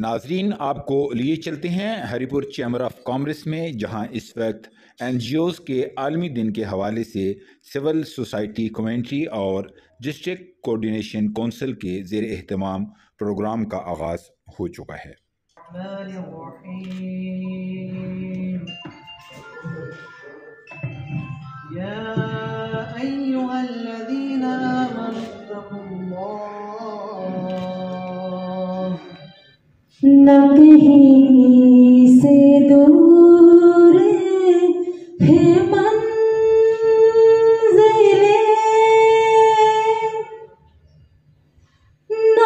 नाजरीन, आपको लिए चलते हैं हरिपुर चैम्बर ऑफ कॉमर्स में, जहां इस वक्त NGOs के आलमी दिन के हवाले से सिविल सोसाइटी कमेंट्री और डिस्ट्रिक्ट कोऑर्डिनेशन काउंसिल के ज़ेर एहतमाम प्रोग्राम का आगाज़ हो चुका है। न कहीं से दूर है मंज़िले, न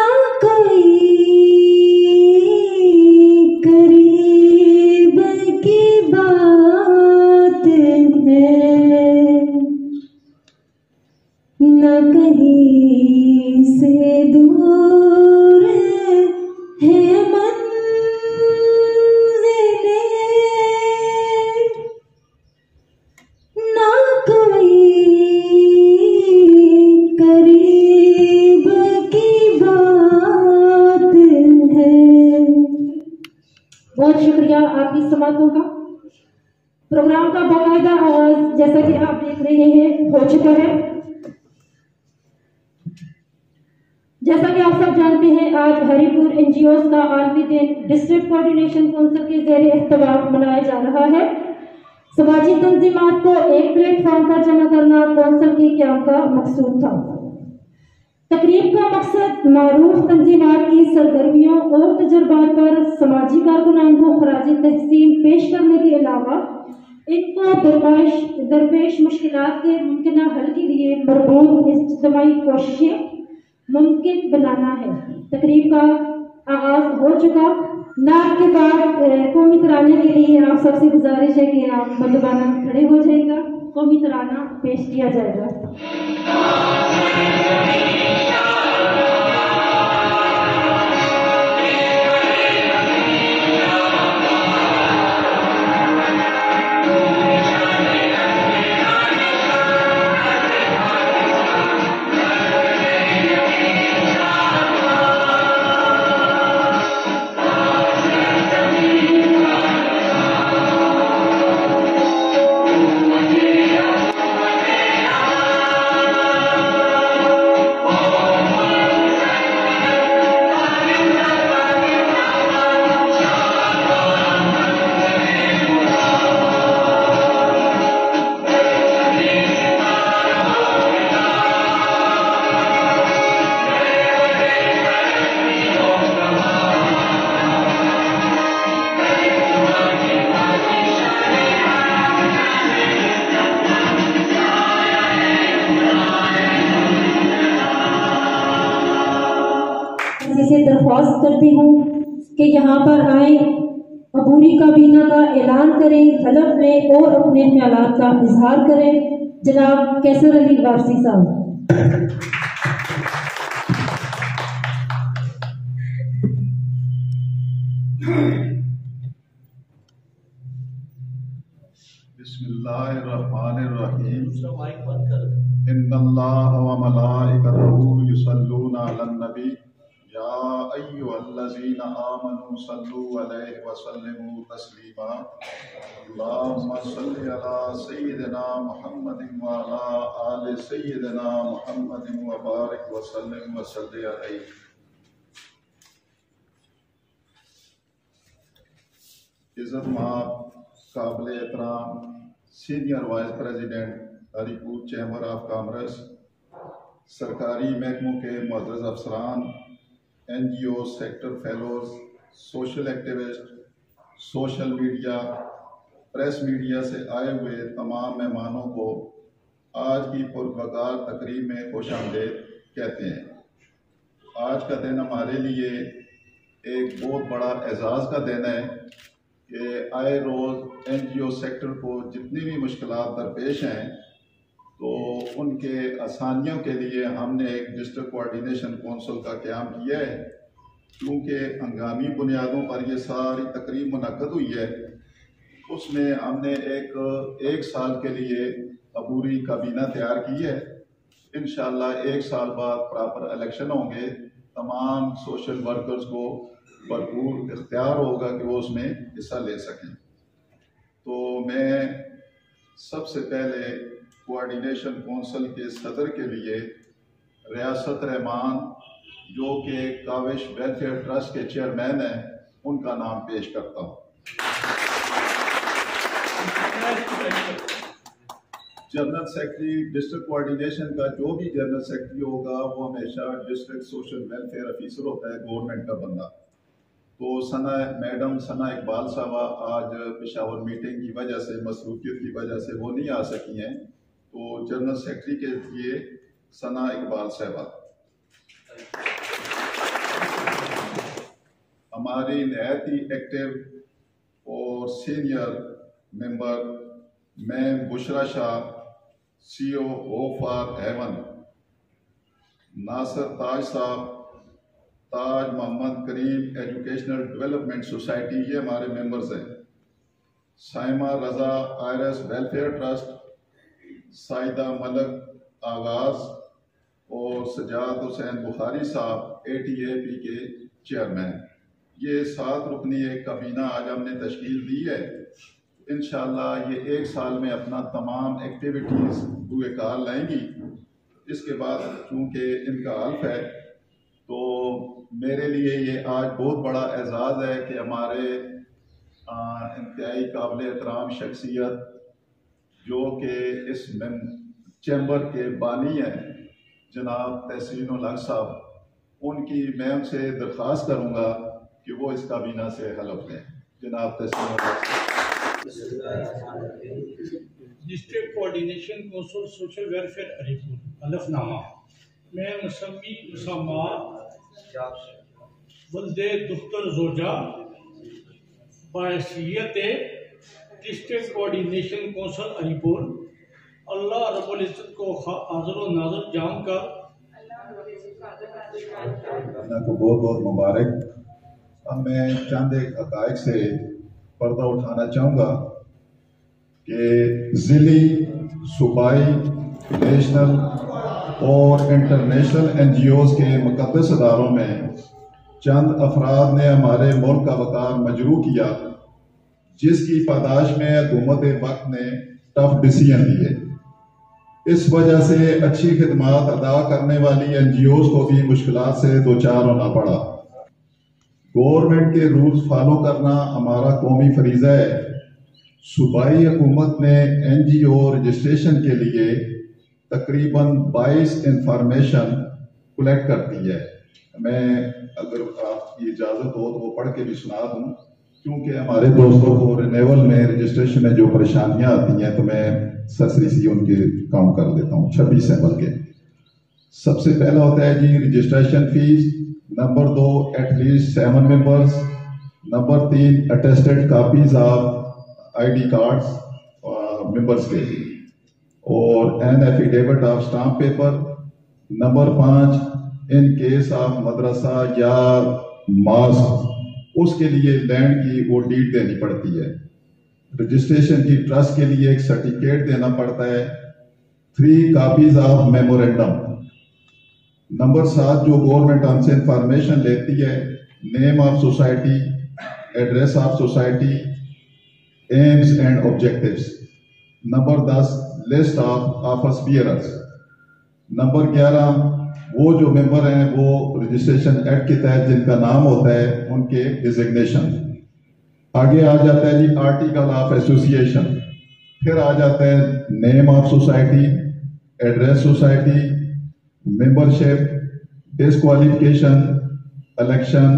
कोई करीब की बात है, न कहीं से दूर है मंज़िले, ना कोई करीब की बात है। बहुत शुक्रिया आपकी समातों का। प्रोग्राम का बाकायदा आगाज जैसा कि आप देख रहे हैं हो चुका है। जैसा कि आप सब जानते हैं, आज हरिपुर NGOs का आलमी दिन डिस्ट्रिक्ट कोऑर्डिनेशन काउंसिल के ज़ेरे एहतमाम मनाया जा रहा है। समाजी तंजीमात को एक प्लेटफॉर्म पर जमा करना काउंसिल के क़याम का मकसूद था। तकरीब का मकसद मारूफ तंजीमात की सरगर्मियों और तजुर्बात पर समाजी कारकुनान को खराज तहसीन पेश करने के अलावा इनको दरपेश मुश्किलात के मुमकिन हल के लिए भरपूर इज्तिमाई कोशिशें मुमकिन बनाना है। तकरीब का आगाज हो चुका। नात के बाद कौमी तराने के लिए आप सबसे गुजारिश है कि आप मर्दबाना खड़े हो जाएगा। कौमी तराना पेश किया जाएगा। से दरख्वास्त करती हूँ कि यहाँ पर आए, अबूरी काबीना का ऐलान करें, हलफ लें और अपने ख्यालात का इजहार करें। जनाब कैसर अली वारसी साहब। बिस्मिल्लाहिर्रहमानिर्रहीम। इन्नल्लाह व मलाइकतहू युसल्लूना अलन नबी या अय्युहल्लज़ीना आमनू सल्लू अलैहि व सल्लिमू तस्लीमा। अल्लाहुम्मा सल्लि अला सय्यिदिना मुहम्मदिन व अला आलि सय्यिदिना मुहम्मदिन व बारिक व सल्लिम व सल्लि अलैहि। इज़्ज़त-माब काबिल एहतराम senior vice president Haripur chamber of commerce, सरकारी महकमों के मुअज़्ज़ज़ अफसरान, NGO sector fellows, social activist, social media, press media से आए हुए तमाम मेहमानों को आज की पुरवकार तकरीब में खुशामदीद कहते हैं। आज का दिन हमारे लिए एक बहुत बड़ा एजाज़ का दिन है कि आए रोज़ NGO सेक्टर को जितनी भी मुश्किलात दरपेश हैं, तो उनके आसानियों के लिए हमने एक डिस्ट्रिक्ट कोऑर्डिनेशन काउंसिल का क़याम किया है। क्योंकि हंगामी बुनियादों पर ये सारी तकरीब मुनक़्क़द हुई है, उसमें हमने एक साल के लिए अबूरी काबीना तैयार की है। इंशाअल्लाह एक साल बाद प्रॉपर इलेक्शन होंगे। तमाम सोशल वर्कर्स को भरपूर इख्तियार होगा कि वो उसमें हिस्सा ले सकें। तो मैं सबसे पहले कोऑर्डिनेशन कौंसिल के सदर के लिए रियासत रहमान जो कि काविश वेलफेयर ट्रस्ट के चेयरमैन हैं उनका नाम पेश करता हूँ। जनरल सेक्रेटरी डिस्ट्रिक्ट कोऑर्डिनेशन का जो भी जनरल सेक्रेटरी होगा वो हमेशा डिस्ट्रिक्ट सोशल वेलफेयर ऑफिसर होता है, गवर्नमेंट का बंदा। तो मैडम सना इकबाल साहबा आज पेशावर मीटिंग की वजह से, मसरूफियत की वजह से वो नहीं आ सकी हैं, तो जनरल सेक्रेटरी के लिए सना इकबाल साहबा। हमारी नहायत ही एक्टिव और senior member ma'am Bushra Shah, CEO hope for heaven, Nasir Taj साहब, Taj Mohammad Karim educational development society, ये हमारे मेंबर्स हैं। साइमा रजा आयरस वेलफेयर ट्रस्ट, साइदा मलक आगाज और सजाद हुसैन बुखारी साहब ATAP के चेयरमैन। ये 7 रुकनी एक काबीना आज हमने तश्कील दी है। इंशाअल्लाह ये 1 साल में अपना तमाम एक्टिविटीज़ हुए कार लाएंगी। इसके बाद चूँकि इनका हल्फ है तो मेरे लिए ये आज बहुत बड़ा एजाज़ है कि हमारे इंतहाई काबिल एहतराम शख्सियत जो कि इस चैम्बर के बानी हैं जनाब तहसीन उल हक साहब, उनकी मैं उनसे दरख्वास्त करूँगा कि वो इस काबीना से हल्फ लें। जनाब तहसीन ul Haq district coordination council social welfare Haripur हलफनामा मैं मुसम्मी मुसम्मात वल्दे दुख्तर जोजा बायसियत डिस्ट्रिक्ट कोऑर्डिनेशन कौंसिल हरीपुर अल्लाह रब्बुल इज्जत को हाज़िर व नाज़िर जानकर को बहुत बहुत मुबारक। अब मैं चंद एक हक़ाइक़ से पर्दा उठाना चाहूँगा कि ज़िली, सूबाई, नेशनल और इंटरनेशनल NGOs के मुक़द्दस अदारों में चंद अफराद ने हमारे मुल्क का वक़ार मजरू किया, जिसकी पादाश में हुकूमत वक्त ने टफ डिसीजन लिए। इस वजह से अच्छी खिदमात अदा करने वाली NGOs को भी मुश्किलात से दो चार होना पड़ा। गवर्नमेंट के रूल्स फॉलो करना हमारा कौमी फरीज़ा है। सूबाई हुकूमत ने NGO रजिस्ट्रेशन के लिए तकरीबन 22 इंफॉर्मेशन कलेक्ट करती है। मैं अगर आपकी इजाज़त हो तो वो पढ़ के भी सुना दूँ, क्योंकि हमारे दोस्तों को रिन्यूअल में रजिस्ट्रेशन में जो परेशानियां आती हैं तो मैं सरसरी सी उनके काउंट कर देता हूँ। 26 सैंपल के सबसे पहला होता है जी registration fees. Number 2 at least 7 members. Number 3 attested copies of ID cards members के और an affidavit of stamp paper. Number 5 in case of मदरसा या मॉस्क उसके लिए लैंड की वो डीड देनी पड़ती है। रजिस्ट्रेशन की ट्रस्ट के लिए एक सर्टिफिकेट देना पड़ता है। 3 कॉपीज ऑफ मेमोरेंडम। नंबर 7 जो गवर्नमेंट हमसे इंफॉर्मेशन लेती है, name of society, address of society, AIIMS and objectives. Number 10 list of office bearers. Number 11 वो जो मेंबर हैं वो रजिस्ट्रेशन एक्ट के तहत जिनका नाम होता है उनके डिजिग्नेशन। आगे आ जाता है जी आर्टिकल ऑफ एसोसिएशन। फिर आ जाता है name of society, address society, membership, disqualification, election,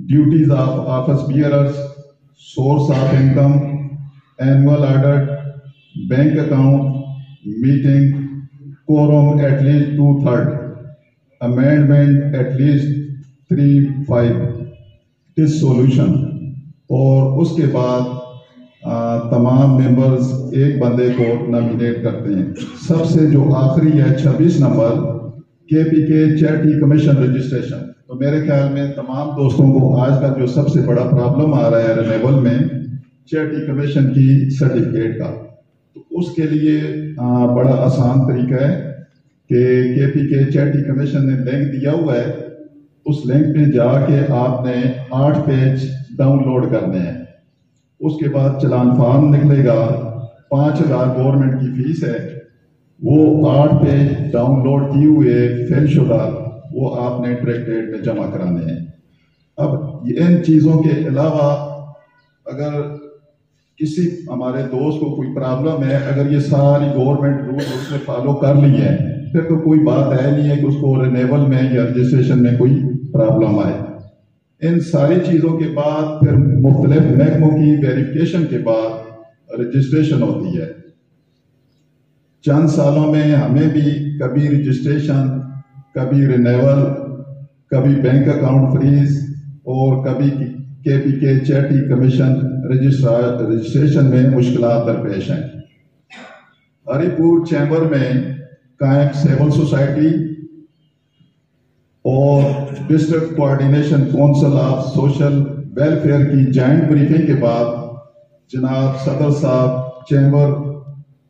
duties of office bearers, source of income, annual audit, bank account, meeting, quorum at least 2/3, amendment at least 3/5, dissolution। और उसके बाद तमाम मेंबर्स एक बंदे को नॉमिनेट करते हैं। सबसे जो आखिरी है 26 number KPK charity commission registration. तो मेरे ख्याल में तमाम दोस्तों को आज का जो सबसे बड़ा प्रॉब्लम आ रहा है रिन्यूअल में चैरिटी कमीशन की सर्टिफिकेट का, तो उसके लिए बड़ा आसान तरीका है कि KPK चैरिटी कमीशन ने लिंक दिया हुआ है। उस लिंक पे जाके आपने 8 पेज डाउनलोड करने हैं। उसके बाद चलान फॉर्म निकलेगा, 5,000 गवर्नमेंट की फीस है, वो 8 पेज डाउनलोड किए हुए फिलशुदा वो आपने डायरेक्टरेट में जमा कराने हैं। अब इन चीज़ों के अलावा अगर किसी हमारे दोस्त को कोई प्रॉब्लम है, अगर ये सारी गवर्नमेंट रूल उसने फॉलो कर ली है, फिर तो कोई बात है नहीं है कि उसको रिन्यूअल में या रजिस्ट्रेशन में कोई प्रॉब्लम आए। इन सारी चीज़ों के बाद फिर मुख्तलिफ महकमों की वेरिफिकेशन के बाद रजिस्ट्रेशन होती है। चंद सालों में हमें भी कभी रजिस्ट्रेशन, कभी रिन्यूअल, कभी बैंक अकाउंट फ्रीज और कभी KPK चैरिटी कमीशन रजिस्ट्रेशन में मुश्किलात दरपेश हैं। हरिपुर चैम्बर में कायम सिविल सोसाइटी और district coordination council of social welfare की जॉइंट ब्रीफिंग के बाद जनाब सदर साहब चैम्बर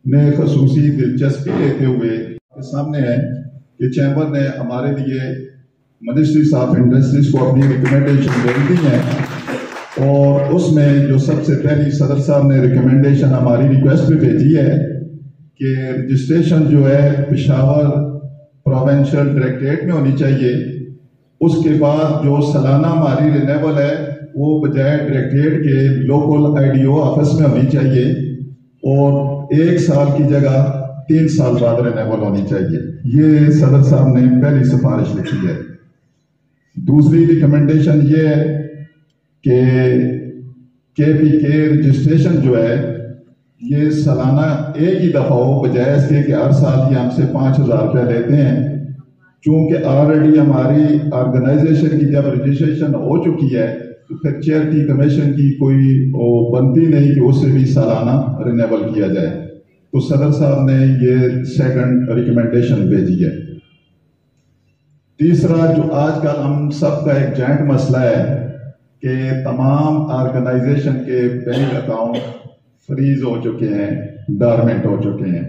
ने खसूसी दिलचस्पी लेते हुए सामने है कि चैम्बर ने हमारे लिए मिनिस्ट्री ऑफ इंडस्ट्रीज को अपनी रिकमेंडेशन भेज दी है और उसमें जो सबसे पहली सदर साहब ने रिकमेंडेशन हमारी रिक्वेस्ट पे भेजी है कि रजिस्ट्रेशन जो है पेशावर प्रोविंशियल डायरेक्टरेट में होनी चाहिए। उसके बाद जो सालाना हमारी रिन्यूअल है वो बजाय डायरेक्टरेट के लोकल IDO ऑफिस में होनी चाहिए और 1 साल की जगह 3 साल बाद रिन्यूअल होनी चाहिए। ये सदर साहब ने पहली सिफारिश लिखी है। दूसरी रिकमेंडेशन ये है कि KPK रजिस्ट्रेशन जो है ये सालाना एक ही दफा हो, बजाय इसके कि हर साल ये हमसे 5,000 रुपया लेते हैं। चूंकि ऑलरेडी हमारी ऑर्गेनाइजेशन की जब रजिस्ट्रेशन हो चुकी है तो फिर चैरिटी कमीशन की कोई बनती नहीं कि उससे भी सालाना रिन्यूअल किया जाए। तो सदर साहब ने ये सेकंड रिकमेंडेशन भेजी है। तीसरा जो आजकल हम सबका एक जॉइंट मसला है कि तमाम ऑर्गेनाइजेशन के बैंक अकाउंट फ्रीज हो चुके हैं, डॉर्मेंट हो चुके हैं।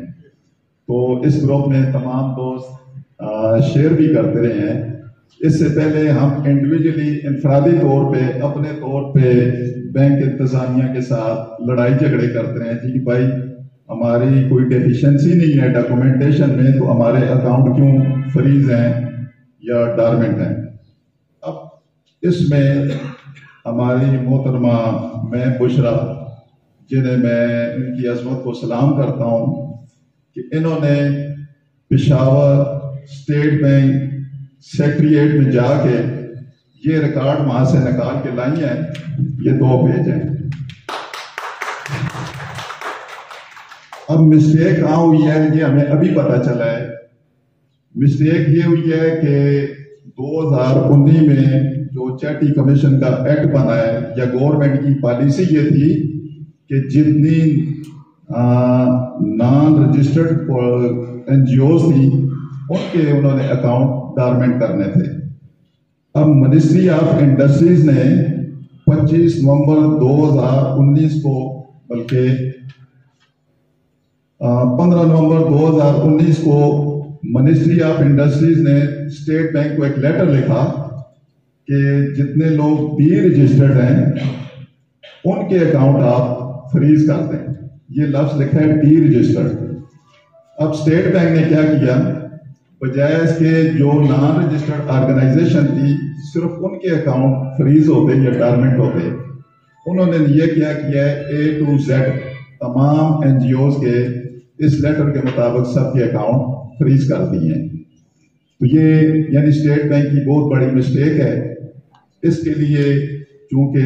तो इस ग्रुप में तमाम दोस्त शेयर भी करते रहे हैं। इससे पहले हम इंडिविजुअली इंफरादी तौर पे अपने तौर पे बैंक इंतजामिया के साथ लड़ाई झगड़े करते रहे हैं जी भाई हमारी कोई डेफिशिएंसी नहीं है डॉक्यूमेंटेशन में, तो हमारे अकाउंट क्यों फ्रीज हैं या डॉर्मेंट हैं। अब इसमें हमारी मोहतरमा मैं बुशरा, जिन्हें मैं इनकी अजमत को सलाम करता हूँ कि इन्होंने पेशावर स्टेट बैंक सेक्रेटरीट में जाके ये रिकॉर्ड वहां से निकाल के लाई हैं। ये 2 पेज हैं। अब मिस्टेक कहाँ हुई है ये हमें अभी पता चला है। मिस्टेक ये हुई है कि 2019 में जो चैरिटी कमीशन का एक्ट बना है या गवर्नमेंट की पॉलिसी ये थी कि जितनी नॉन रजिस्टर्ड NGOs थी उनके उन्होंने अकाउंट डॉर्मेंट करने थे। अब मिनिस्ट्री ऑफ इंडस्ट्रीज ने 25 नवंबर 2019 को, बल्कि 15 नवंबर 2019 को मिनिस्ट्री ऑफ इंडस्ट्रीज ने स्टेट बैंक को एक लेटर लिखा कि जितने लोग डी रजिस्टर्ड हैं उनके अकाउंट आप फ्रीज कर दें। ये लफ्ज लिखा है डी रजिस्टर्ड। अब स्टेट बैंक ने क्या किया, बजाय इसके जो नॉन रजिस्टर्ड ऑर्गेनाइजेशन थी सिर्फ उनके अकाउंट फ्रीज होते या डॉर्मेंट होते, उन्होंने ये क्या किया है A to Z तमाम NGOs के इस लेटर के मुताबिक सबके अकाउंट फ्रीज कर दिए हैं। तो ये यानी स्टेट बैंक की बहुत बड़ी मिस्टेक है। इसके लिए चूंकि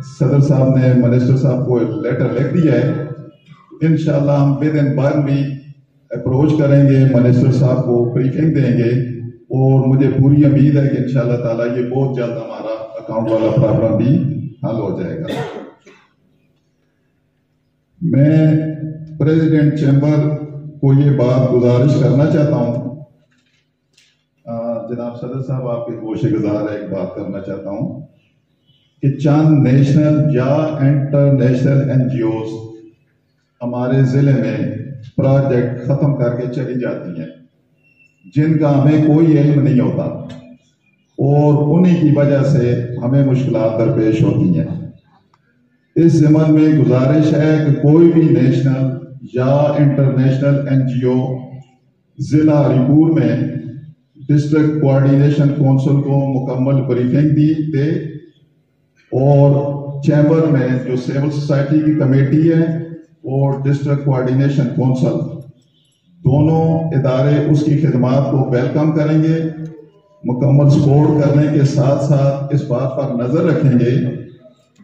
सदर साहब ने मिनिस्टर साहब को लेटर लिख दिया है, इंशाल्लाह हम within one week approach करेंगे, मिनिस्टर साहब को ब्रीफिंग देंगे और मुझे पूरी उम्मीद है कि इंशाल्लाह ताला ये बहुत जल्द हमारा अकाउंट वाला प्रॉब्लम भी हल हो जाएगा। मैं प्रेसिडेंट चैम्बर को ये बात गुजारिश करना चाहता हूँ, जनाब सदर साहब आपके गोशे गुजार है, एक बात करना चाहता हूँ कि चंद नेशनल या इंटरनेशनल NGOs हमारे जिले में प्रोजेक्ट खत्म करके चली जाती हैं जिनका हमें कोई इल्म नहीं होता। और उन्हीं की वजह से हमें मुश्किलात दरपेश होती हैं। इस ज़मन में गुजारिश है कि कोई भी नेशनल या इंटरनेशनल NGO ज़िला हरीपुर में डिस्ट्रिक्ट कोऑर्डिनेशन काउंसिल को मुकम्मल ब्रीफिंग दे और चैम्बर में जो सिविल सोसाइटी की कमेटी है और डिस्ट्रिक्ट कोऑर्डिनेशन काउंसिल दोनों इदारे उसकी खिदमात को वेलकम करेंगे। मुकम्मल सपोर्ट करने के साथ साथ इस बात पर नज़र रखेंगे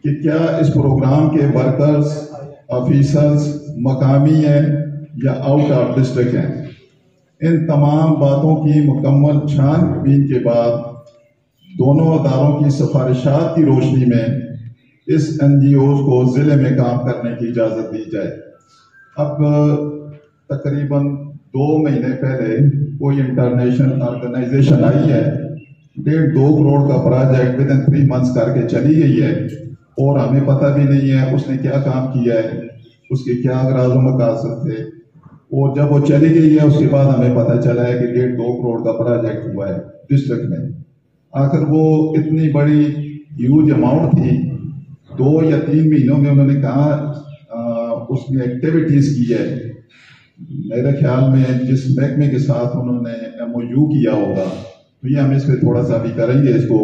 कि क्या इस प्रोग्राम के वर्कर्स, ऑफिसर्स मकामी हैं या आउट ऑफ डिस्ट्रिक्ट हैं। इन तमाम बातों की मुकम्मल छानबीन के बाद दोनों अदारों की सिफारिशात की रोशनी में इस NGOs को ज़िले में काम करने की इजाज़त दी जाए। अब तकरीबन 2 महीने पहले कोई इंटरनेशनल ऑर्गेनाइजेशन आई है, 1.5-2 करोड़ का प्रोजेक्ट विद इन 3 मंथ्स करके चली गई है और हमें पता भी नहीं है उसने क्या काम किया है, उसके क्या अगराज़ व मकासद थे। और जब वो चली गई है उसके बाद हमें पता चला है कि 1.5-2 करोड़ का प्रोजेक्ट हुआ है डिस्ट्रिक्ट में। आखिर वो इतनी बड़ी ह्यूज अमाउंट थी, 2 या 3 महीनों में उन्होंने कहा उसमें एक्टिविटीज़ की है। मेरे ख्याल में जिस महकमे के साथ उन्होंने MOU किया होगा तो ये हम इस पर थोड़ा सा भी करेंगे, इसको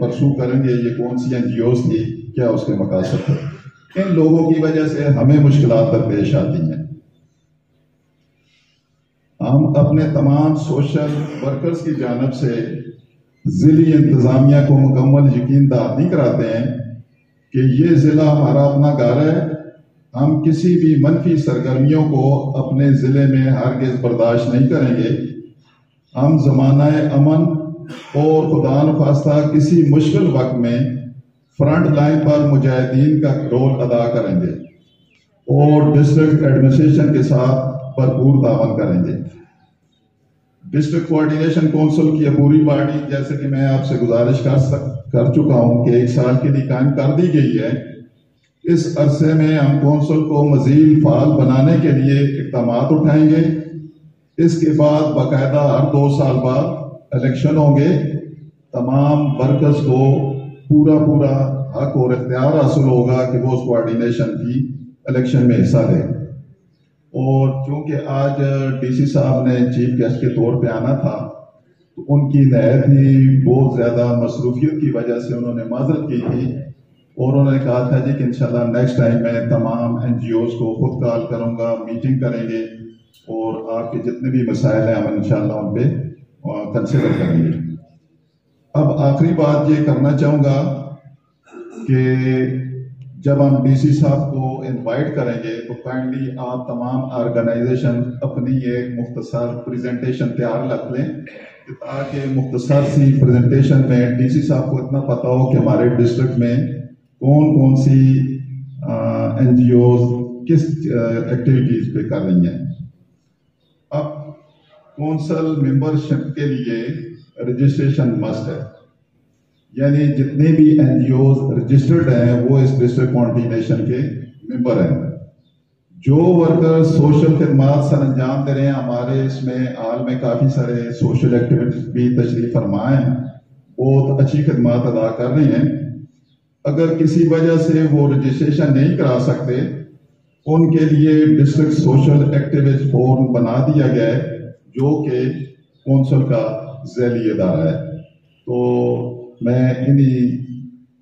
परसू करेंगे ये कौन सी NGOs थी, क्या उसके मकासद थे। इन लोगों की वजह से हमें मुश्किलात दरपेश आती हैं। हम अपने तमाम सोशल वर्कर्स की जानिब से ज़िली इंतज़ामिया को मुकम्मल यकीन दहानी कराते हैं कि ये ज़िला हमारा अपना घर है। हम किसी भी मनफी सरगर्मियों को अपने ज़िले में हरगिज़ बर्दाश्त नहीं करेंगे। हम ज़माना अमन और खुदा न खास्ता किसी मुश्किल वक्त में फ्रंट लाइन पर मुजाहिदीन का रोल अदा करेंगे और डिस्ट्रिक्ट एडमिनिस्ट्रेशन के साथ भरपूर तावन करेंगे। डिस्ट्रिक्ट कोऑर्डिनेशन काउंसिल की अबूरी बॉडी, जैसे कि मैं आपसे गुजारिश कर चुका हूं कि 1 साल के लिए कायम कर दी गई है। इस अरसे में हम काउंसिल को मजीद फाल बनाने के लिए इक़दामात उठाएंगे। इसके बाद बाकायदा हर 2 साल बाद इलेक्शन होंगे। तमाम वर्कर्स को पूरा हक और इख्तियार हासिल होगा कि वो उस कोऑर्डिनेशन की इलेक्शन में हिस्सा लें। और चूंकि आज DC साहब ने चीफ गेस्ट के तौर पे आना था तो उनकी नहयत ही बहुत ज़्यादा मसरूफियत की वजह से उन्होंने माजरत की थी और उन्होंने कहा था जी कि इंशाल्लाह नेक्स्ट टाइम मैं तमाम NGOs को खुद कॉल करूँगा, मीटिंग करेंगे और आपके जितने भी मसाइल हैं हम इंशाल्लाह उन पर कंसिडर करेंगे। अब आखिरी बात ये करना चाहूँगा कि जब हम DC साहब को इनवाइट करेंगे तो काइंडली आप तमाम ऑर्गेनाइजेशन अपनी एक मुख्तसर प्रेजेंटेशन तैयार रख लें ताकि मुख्तसर सी प्रेजेंटेशन में DC साहब को इतना पता हो कि हमारे डिस्ट्रिक्ट में कौन सी NGOs किस एक्टिविटीज़ पे कर रही हैं। अब काउंसिल मेंबरशिप के लिए रजिस्ट्रेशन मस्ट है, यानी जितने भी NGOs रजिस्टर्ड हैं वो इस डिस्ट्रिक्ट कोऑर्डिनेशन के मेंबर हैं। जो वर्कर सोशल खिदमात सर अंजाम दे रहे हैं, हमारे इसमें हाल में काफ़ी सारे सोशल एक्टिविटीज भी तशरीफ फरमा हैं, बहुत अच्छी खिदमात अदा कर रहे हैं। अगर किसी वजह से वो रजिस्ट्रेशन नहीं करा सकते उनके लिए डिस्ट्रिक्ट सोशल एक्टिविस्ट फोरम बना दिया गया है जो कि काउंसिल का ज़ैली इदारा है। तो मैं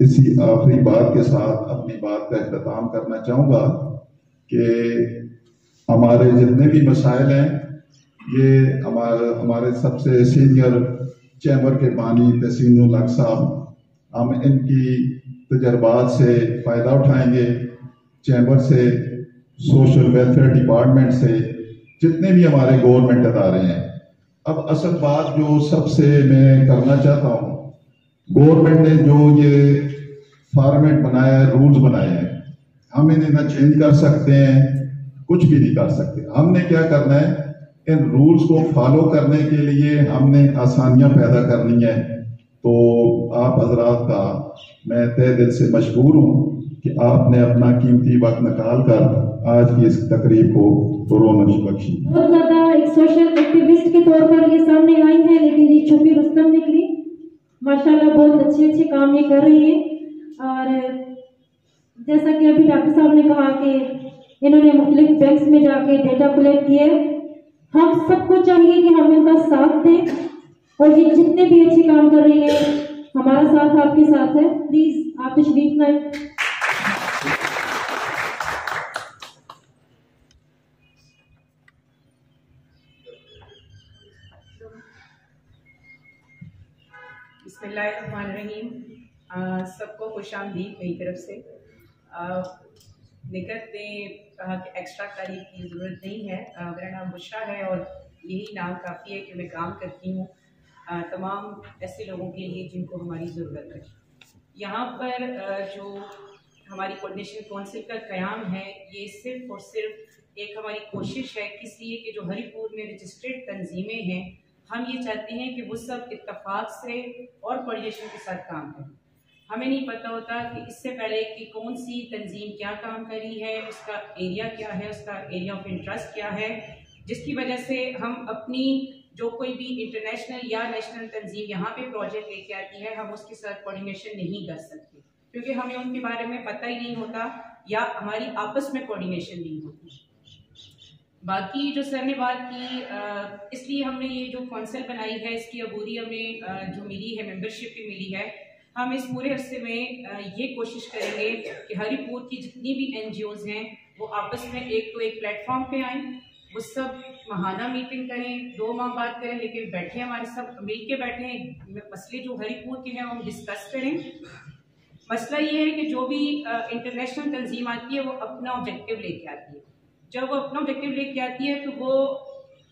इसी आखिरी बात के साथ अपनी बात का इख्तिताम करना चाहूँगा कि हमारे जितने भी मसाइल हैं ये हमारे सबसे सीनियर चैम्बर के बानी तहसीन हक साहब, हम इनकी तजर्बात से फ़ायदा उठाएंगे। चैम्बर से, सोशल वेलफेयर डिपार्टमेंट से, जितने भी हमारे गवर्नमेंट अदारे हैं। अब असल बात जो सबसे मैं करना चाहता हूँ, गवर्नमेंट ने जो ये फॉर्मेट बनाया है, रूल्स बनाए हैं, हम इन्हें ना चेंज कर सकते हैं, कुछ भी नहीं कर सकते। हमने क्या करना है, इन रूल्स को फॉलो करने के लिए हमने आसानियां पैदा करनी है। तो आप हजरात का मैं तहे दिल से मशकूर हूँ कि आपने अपना कीमती वक्त निकाल कर आज की इस तकरीब को रौनक बख्शी। बहुत ज्यादा एक सोशल एक्टिविस्ट के तौर पर ये सामने आई है, लेकिन ये छुपी रुस्तम निकली। माशाल्लाह बहुत अच्छे काम ये कर रही है। और जैसा कि अभी डॉक्टर साहब ने कहा कि इन्होंने मुख्तलिफ बैंक्स में जाके डेटा कलेक्ट किए, हम सबको चाहिए कि हम इनका साथ दें और ये जितने भी अच्छे काम कर रही है हमारा साथ आपके साथ है। प्लीज आप तशरीफ लाएं। बिस्मिल्लाहिर्रहमानिर्रहीम। सबको खुशामदीद मेरी तरफ से। निकत ने कहा कि एक्स्ट्रा तारीफ की ज़रूरत नहीं है। मेरा नाम बुशरा है और यही नाम काफ़ी है कि मैं काम करती हूँ तमाम ऐसे लोगों के लिए जिनको हमारी ज़रूरत है। यहाँ पर जो हमारी कोऑर्डिनेशन काउंसिल का क़याम है, ये सिर्फ़ और सिर्फ एक हमारी कोशिश है इसलिए कि जो हरीपुर में रजिस्टर्ड तंजीमें हैं, हम ये चाहते हैं कि वो सब इत्तफाक से और कोऑर्डिनेशन के साथ काम करें। हमें नहीं पता होता कि इससे पहले कि कौन सी तंजीम क्या काम करी है, उसका एरिया क्या है, उसका एरिया ऑफ इंटरेस्ट क्या है, जिसकी वजह से हम अपनी जो कोई भी इंटरनेशनल या नेशनल तंजीम यहाँ पे प्रोजेक्ट लेके आती है, हम उसके साथ कोऑर्डिनेशन नहीं कर सकते क्योंकि हमें उनके बारे में पता ही नहीं होता या हमारी आपस में कोऑर्डिनेशन नहीं होती। बाकी जो सर ने बात की, इसलिए हमने ये जो काउंसिल बनाई है इसकी अबूरी हमें जो मिली है, मेंबरशिप भी मिली है। हम इस पूरे अरसे में ये कोशिश करेंगे कि हरीपुर की जितनी भी NGOs हैं वो आपस में एक प्लेटफॉर्म पे आएँ, वो सब माहाना मीटिंग करें, 2 माह बात करें, लेकिन बैठे हमारे सब मिल के बैठें, मसले जो हरीपुर के हैं हम डिस्कस करें। मसला ये है कि जो भी इंटरनेशनल तंजीम आती है वो अपना ऑब्जेक्टिव लेके आती है। जब वो अपना ऑब्जेक्टिव लेके आती है तो वो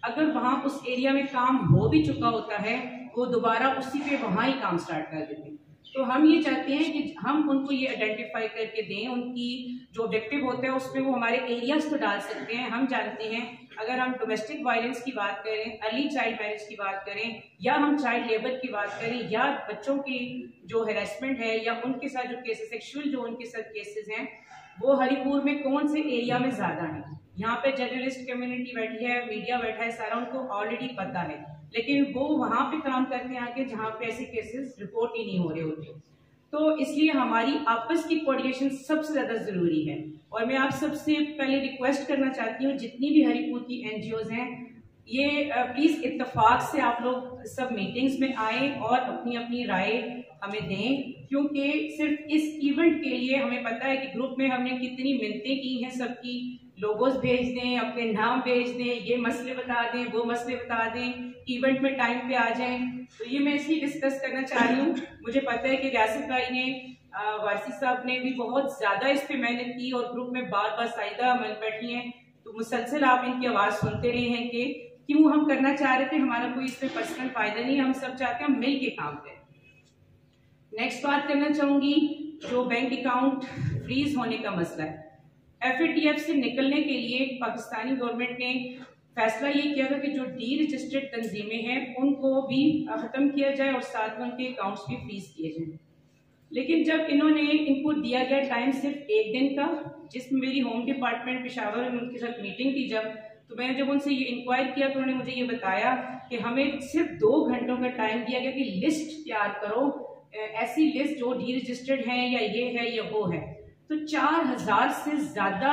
अगर वहाँ उस एरिया में काम हो भी चुका होता है, वो दोबारा उसी पे वहाँ ही काम स्टार्ट कर देते हैं। तो हम ये चाहते हैं कि हम उनको ये आइडेंटिफाई करके दें, उनकी जो ऑब्जेक्टिव होता है उसमें वो हमारे एरियाज तो डाल सकते हैं। हम जानते हैं अगर हम डोमेस्टिक वायलेंस की बात करें, अर्ली चाइल्ड मैरिज की बात करें, या हम चाइल्ड लेबर की बात करें, या बच्चों की जो हैरेसमेंट है या उनके साथ जो केसेस, सेक्सुअल जो उनके साथ केसेस हैं, वो हरीपुर में कौन से एरिया में ज़्यादा है। यहाँ पे जर्नलिस्ट कम्युनिटी बैठी है, मीडिया बैठा है, सारा उनको ऑलरेडी पता है, लेकिन वो वहाँ पे काम करते हैं आके जहाँ पे ऐसे केसेस रिपोर्ट ही नहीं हो रहे होते। तो इसलिए हमारी आपस की कोऑर्डिनेशन सबसे ज़्यादा ज़रूरी है। और मैं आप सबसे पहले रिक्वेस्ट करना चाहती हूँ, जितनी भी हरीपुर की NGOs हैं, ये प्लीज़ इत्तेफाक से आप लोग सब मीटिंग्स में आए और अपनी अपनी राय हमें दें, क्योंकि सिर्फ इस इवेंट के लिए हमें पता है कि ग्रुप में हमने कितनी मिन्नतें की हैं सबकी, लोगोस भेज दें, अपने नाम भेज दें, ये मसले बता दें, वो मसले बता दें, इवेंट में टाइम पे आ जाएं। तो ये मैं इसलिए डिस्कस करना चाह रही हूँ। मुझे पता है कि रियासत भाई ने, वारसी साहब ने भी बहुत ज़्यादा इस पर मेहनत की और ग्रुप में बार बार साइदा अमल बैठी हैं, तो मुसलसल आप इनकी आवाज़ सुनते रहे हैं कि क्यों हम करना चाह रहे थे। हमारा कोई इसमें पर्सनल फ़ायदा नहीं, हम सब चाहते हैं हम मिल के काम करें। नेक्स्ट बात करना चाहूँगी जो बैंक अकाउंट फ्रीज होने का मसला है। FATF से निकलने के लिए पाकिस्तानी गवर्नमेंट ने फैसला ये किया था कि जो डी रजिस्टर्ड तंजीमें हैं उनको भी ख़त्म किया जाए और साथ में उनके अकाउंट्स भी फ्रीज किए जाएं। लेकिन जब इनको दिया गया टाइम सिर्फ 1 दिन का, जिसमें मेरी होम डिपार्टमेंट पेशावर में उनके साथ मीटिंग थी, तो मैंने जब उनसे ये इंक्वायर किया तो उन्होंने मुझे ये बताया कि हमें सिर्फ 2 घंटों का टाइम दिया गया कि लिस्ट तैयार करो, ऐसी लिस्ट जो डी रजिस्टर्ड है या ये है या वो है। तो 4000 से ज़्यादा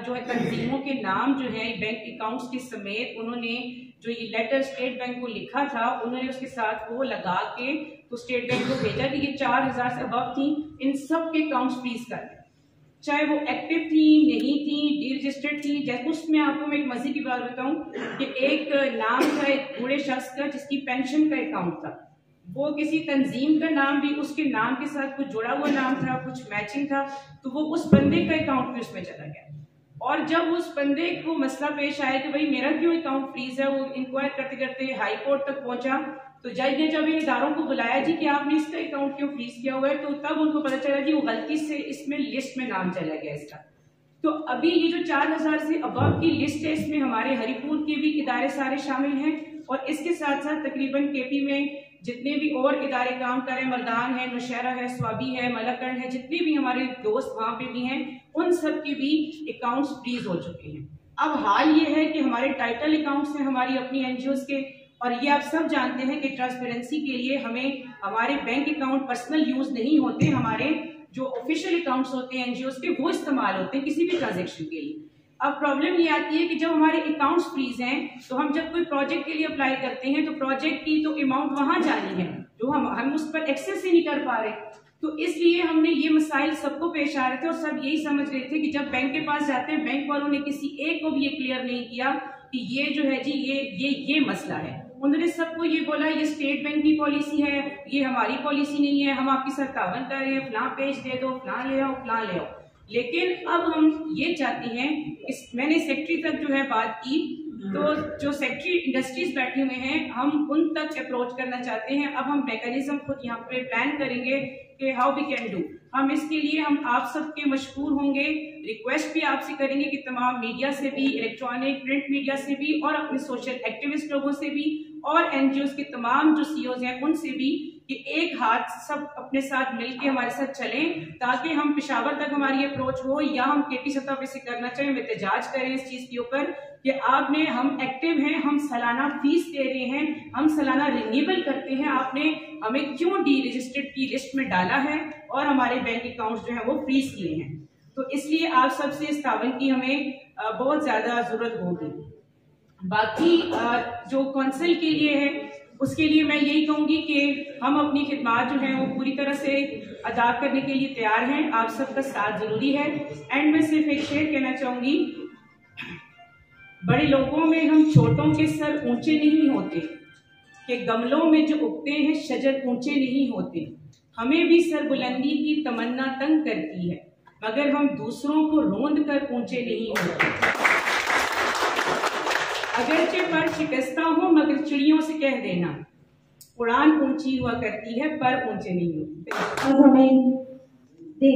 जो है तंजीमों के नाम जो है बैंक अकाउंट्स के समेत उन्होंने जो ये लेटर स्टेट बैंक को लिखा था, उन्होंने उसके साथ वो लगा के तो स्टेट बैंक को भेजा कि ये 4000 से अबव थी, इन सब के अकाउंट्स फ्रीज कर दें, चाहे वो एक्टिव थी, नहीं थी, डी रजिस्टर्ड थी। जैसे उसमें आपको मैं एक मजे की बात बताऊं कि एक नाम था एक बूढ़े शख्स का जिसकी पेंशन का अकाउंट था, वो किसी तंजीम का नाम भी उसके नाम के साथ कुछ जुड़ा हुआ नाम था, कुछ मैचिंग था, तो वो उस बंदे का अकाउंट भी उसमें चला गया। और जब उस बंदे को मसला पेश आया कि भाई मेरा क्यों अकाउंट फ्रीज है, वो इंक्वायर करते करते हाई कोर्ट तक पहुंचा, तो जज ने जब इन इदारों को बुलाया जी कि आपने इसका अकाउंट क्यों फ्रीज किया हुआ है, तो तब उनको पता चला जी वो गलती से इसमें लिस्ट में नाम चला गया इसका। तो अभी ये जो 4000 से अबव की लिस्ट है, इसमें हमारे हरीपुर के भी इदारे सारे शामिल हैं और इसके साथ साथ तकरीबन KP में जितने भी और इदारे काम कर रहे हैं, मर्दान है, नौशहरा है, स्वाबी है, मलकगढ़ है, जितने भी हमारे दोस्त वहाँ पे भी हैं, उन सब के भी अकाउंट्स फ्रीज हो चुके हैं। अब हाल ये है कि हमारे टाइटल अकाउंट्स हैं हमारी अपनी NGOs के, और ये आप सब जानते हैं कि ट्रांसपेरेंसी के लिए हमें हमारे बैंक अकाउंट पर्सनल यूज नहीं होते, हमारे जो ऑफिशियल अकाउंट्स होते हैं एनजीओ के वो इस्तेमाल होते हैं किसी भी ट्रांजेक्शन के लिए। अब प्रॉब्लम ये आती है कि जब हमारे अकाउंट्स फ्रीज हैं तो हम जब कोई प्रोजेक्ट के लिए अप्लाई करते हैं तो प्रोजेक्ट की तो अमाउंट वहां जानी है जो हम उस पर एक्सेस ही नहीं कर पा रहे। तो इसलिए हमने ये मसाइल सबको पेश आ रहे थे और सब यही समझ रहे थे कि जब बैंक के पास जाते हैं बैंक वालों ने किसी एक को भी ये क्लियर नहीं किया कि ये जो है जी ये मसला है। उन्होंने सबको ये बोला ये स्टेट बैंक की पॉलिसी है, ये हमारी पॉलिसी नहीं है, हम आपकी सर तावन कर रहे हैं, फलां पेज दे दो, फलां ले आओ, फलां ले आओ। लेकिन अब हम ये चाहते हैं, मैंने सेक्रेटरी तक जो है बात की, तो जो सेक्रेटरी इंडस्ट्रीज बैठे हुए हैं हम उन तक अप्रोच करना चाहते हैं। अब हम मैकेनिज्म खुद यहाँ पे प्लान करेंगे कि हाउ वी कैन डू। हम इसके लिए हम आप सबके मशहूर होंगे, रिक्वेस्ट भी आपसे करेंगे कि तमाम मीडिया से भी, इलेक्ट्रॉनिक प्रिंट मीडिया से भी और अपने सोशल एक्टिविस्ट लोगों से भी और एनजीओज के तमाम जो सीईओज हैं उनसे भी कि एक हाथ सब अपने साथ मिलके हमारे साथ चलें ताकि हम पेशावर तक हमारी अप्रोच हो या हम केपी सतह पे से करना चाहें, एहतजाज करें इस चीज के ऊपर कि आपने हम एक्टिव हैं, हम सालाना फीस दे रहे हैं, हम सालाना रिन्यूअल करते हैं, आपने हमें क्यों डी रजिस्टर्ड की लिस्ट में डाला है और हमारे बैंक अकाउंट्स जो है वो फ्रीज किए हैं। तो इसलिए आप सबसे इस तावन की हमें बहुत ज्यादा जरूरत होगी। बाकी जो काउंसिल के लिए है उसके लिए मैं यही कहूंगी कि हम अपनी खिदमत जो है वो पूरी तरह से अदा करने के लिए तैयार हैं, आप सबका साथ जरूरी है। एंड में सिर्फ एक शेर कहना चाहूंगी, बड़े लोगों में हम छोटों के सर ऊंचे नहीं होते कि गमलों में जो उगते हैं शजर ऊंचे नहीं होते। हमें भी सर बुलंदी की तमन्ना तंग करती है मगर हम दूसरों को रोंद कर ऊंचे नहीं होते। अगरचे पर शिकस्ता हो मगर चिड़ियों से कह देना उड़ान ऊंची हुआ करती है पर ऊंचे नहीं होते। अब हमें दे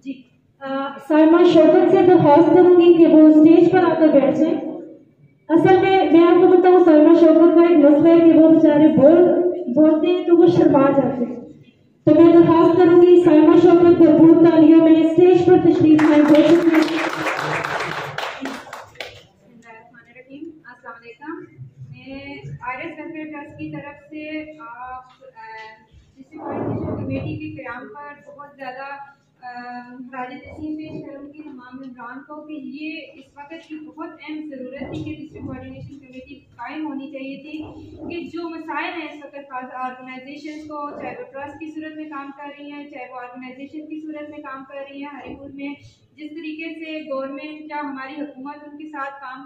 जी साइमा शौकत से दरख्वास्त करूंगी कि वो स्टेज पर आकर बैठ जाएं। असल में मैं आपको बताऊं साइमा शौकत का एक मसला है कि वो बेचारे बोलते हैं तो वो शर्मा जाते हैं। तो मैं दरख्वास्त करूंगी साइमा शौकत भरपूर तालियों में स्टेज पर तशरीफ लाएं। मैं आरएस वेलफेयर ट्रस्ट की तरफ से आप डिस्ट्रिक्ट कोऑर्डिनेशन कमेटी के क़याम पर बहुत ज़्यादा राजद तस्लीम पेश करूँगी तमाम मेंबरान को कि ये इस वक्त की बहुत अहम ज़रूरत थी कि डिस्ट्रिक्ट कोऑर्डिनेशन कमेटी कायम होनी चाहिए थी कि जो मसाइल हैं इस वक्त ऑर्गेनाइजेशन को, चाहे वो ट्रस्ट की सूरत में काम कर रही हैं, चाहे वो ऑर्गेनाइजेशन की सूरत में काम कर रही हैं, हरिपुर में जिस तरीके से गवर्नमेंट या हमारी हुकूमत उनके साथ काम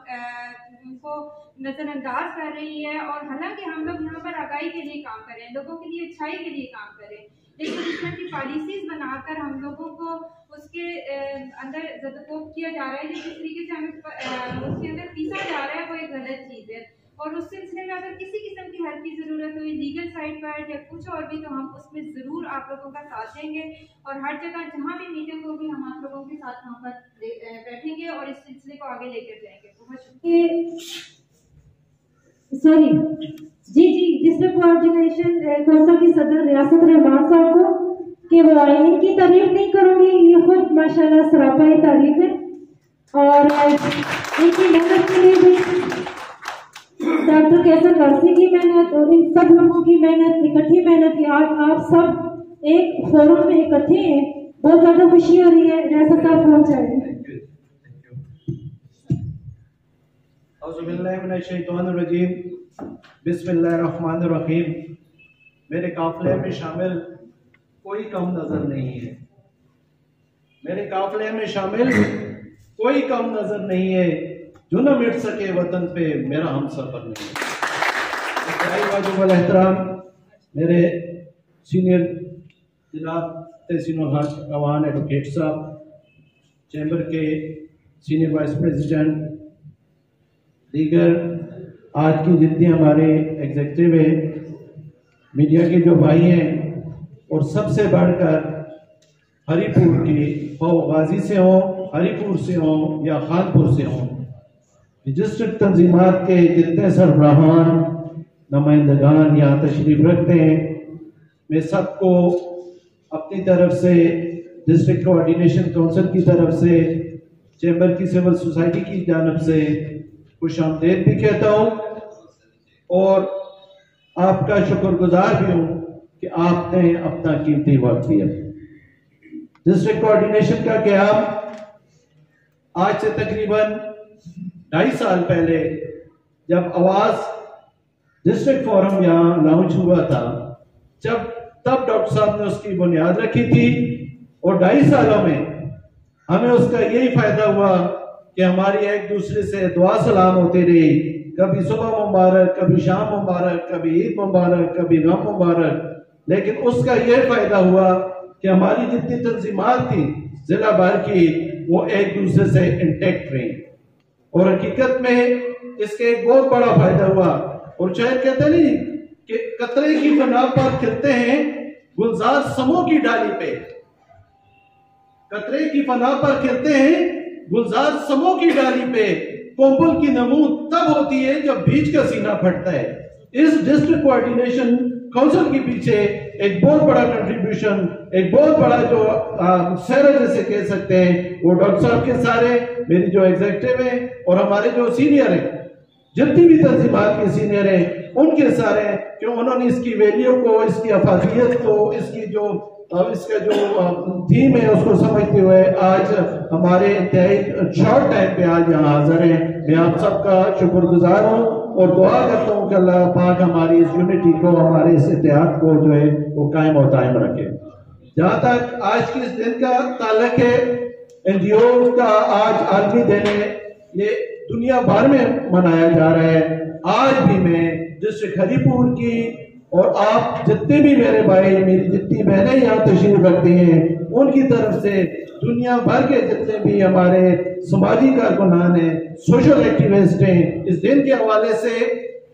उनको नज़रअंदाज कर रही है। और हालांकि हम लोग यहाँ पर आगाही के लिए काम कर रहे हैं, लोगों के लिए अच्छाई के लिए काम कर रहे हैं, लेकिन इस तरह की पॉलिसीज बनाकर हम लोगों को उसके अंदर ज़दकोब किया जा रहा है, जिस तरीके से हमें उसके अंदर पीसा जा रहा है वो एक गलत चीज़ है। और उस सिलसिले में अगर किसी किस्म की हेल्प की ज़रूरत हुई लीगल साइड पर या कुछ और भी तो हम उसमें ज़रूर आप लोगों का साथ देंगे और हर जगह जहाँ भी मीटिंग होगी हम आप लोगों के साथ वहाँ पर बैठेंगे और इस सिलसिले को आगे लेकर जाएंगे। बहुत शुक्रिया। सॉरी जी डिस्ट्रिक्ट कोऑर्डिनेशन कौंसिल की सदर रियासत रहमान साहब को कि वो आए, इनकी तारीफ नहीं करूँगी, ये खुद माशाल्लाह सरापा ही तारीफ है और इनकी मेहनत के लिए भी डॉक्टर कैसर वासी की मेहनत और इन सब लोगों की मेहनत, इकट्ठी मेहनत की आज आप सब एक फोरम में इकट्ठे हैं, बहुत ज़्यादा खुशी हो रही है। रियासत साहब पहुँच जाएंगे। बिस्मिल्लाहिर्रहमानिर्रहीम। मेरे काफिले में शामिल कोई कम नजर नहीं है, मेरे काफिले में शामिल कोई कम नजर नहीं है, जो न मिट सके वतन पे मेरा हम सफर नहीं है। वाजिबुल एहतराम मेरे सीनियर जनाब तहसीन अवान एडवोकेट साहब, चैम्बर के सीनियर वाइस प्रेसिडेंट, दीगर आज की जितने हमारे एग्जीक्यूटिव है, मीडिया के जो भाई हैं और सबसे बढ़कर हरिपुर के गाजी से हों, हरिपुर से हों या खानपुर से हों, डिस्ट्रिक्ट तंजीमात के जितने सरबराहान नुमाइंदगान यहाँ तशरीफ रखते हैं, मैं सबको अपनी तरफ से, डिस्ट्रिक्ट कोऑर्डिनेशन काउंसिल की तरफ से, चैम्बर की सिविल सोसाइटी की जानब से खुशामदीद भी कहता हूँ और आपका शुक्रगुजार भी हूँ कि आपने अपना कीमती वक्त दिया। डिस्ट्रिक्ट कोऑर्डिनेशन का क़याम आज से तकरीबन 2.5 साल पहले जब आवाज़ डिस्ट्रिक्ट फोरम यहाँ लॉन्च हुआ था, तब डॉक्टर साहब ने उसकी बुनियाद रखी थी और 2.5 सालों में हमें उसका यही फायदा हुआ कि हमारी एक दूसरे से दुआ सलाम होती रही। कभी सुबह मुबारक, कभी शाम मुबारक, कभी ईद मुबारक, कभी गम मुबारक। लेकिन उसका यह फायदा हुआ कि हमारी जितनी तंजीमात थी जिला भर की, वो एक दूसरे से इंटैक्ट रही और हकीकत में इसके एक बहुत बड़ा फायदा हुआ। और शायद कहते नहीं कि कतरे की फना पर खिलते हैं गुलजार समों की डाली पे, कतरे की फना पर खिलते हैं गुलजार समों की डाली पे, कोंबल की नमूद तब होती है जब बीज का सीना फटता है। इस डिस्ट्रिक्ट कोऑर्डिनेशन काउंसिल के पीछे एक बहुत बड़ा कंट्रीब्यूशन, एक बहुत बड़ा जो सहरा जैसे कह सकते हैं, वो डॉक्टर साहब के सारे, मेरी जो एग्जीक्यूटिव है और हमारे जो सीनियर है, जितनी भी तंजीमात के सीनियर हैं, उनके सारे, क्यों उन्होंने इसकी वैल्यू को, इसकी अफादियत को, इसकी जो इसका जो थीम है उसको समझते हुए आज हमारे इंतहाई शॉर्ट टाइम पे आज यहाँ हाजिर हैं। मैं आप सबका शुक्रगुजार हूँ और दुआ करता हूँ कि अल्लाह पाक हमारी इस यूनिटी को, हमारे इस इत्तेहाद को जो है वो कायम और दायम रखे। जहाँ तक आज के इस दिन का ताल्लुक है, एनजीओ का आज आलमी दिन है, ये दुनिया भर में मनाया जा रहा है। आज भी मैं डिस्ट्रिक्ट हरीपुर की और आप जितने भी मेरे भाई, मेरी जितनी बहनें यहाँ तशरीफ रखती हैं, उनकी तरफ से दुनिया भर के जितने भी हमारे समाजी कारकुनान हैं, सोशल एक्टिविस्ट हैं, इस दिन के हवाले से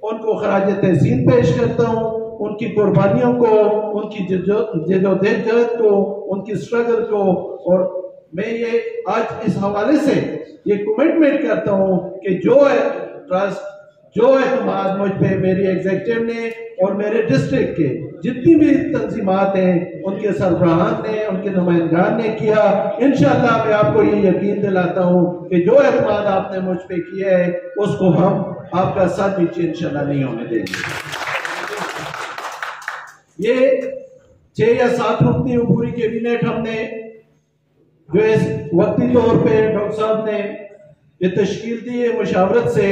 उनको खराज तहसीन पेश करता हूँ। उनकी कुर्बानियों को, उनकी जद्दोजहद को, उनकी स्ट्रगल को, और मैं ये आज इस हवाले से ये कमिटमेंट करता हूँ कि जो है ट्रस्ट, जो एतमाद मुझ पे मेरी एग्जीक्यूटिव ने और मेरे डिस्ट्रिक्ट के जितनी भी तंजीमात हैं, उनके सरबराहान ने, उनके नुमाइंदान ने किया, इंशाअल्लाह मैं आपको ये यकीन दिलाता हूँ कि जो एतमाद आपने मुझ पे किया है उसको हम आपका साथ नीचे इंशाअल्लाह नहीं होने देंगे। ये 6 या 7 रुकनी पूरी कैबिनेट हमने जो इस वक्ती तौर पे डॉक्टर साहब ने ये तश्कील दी है मुशावरत से,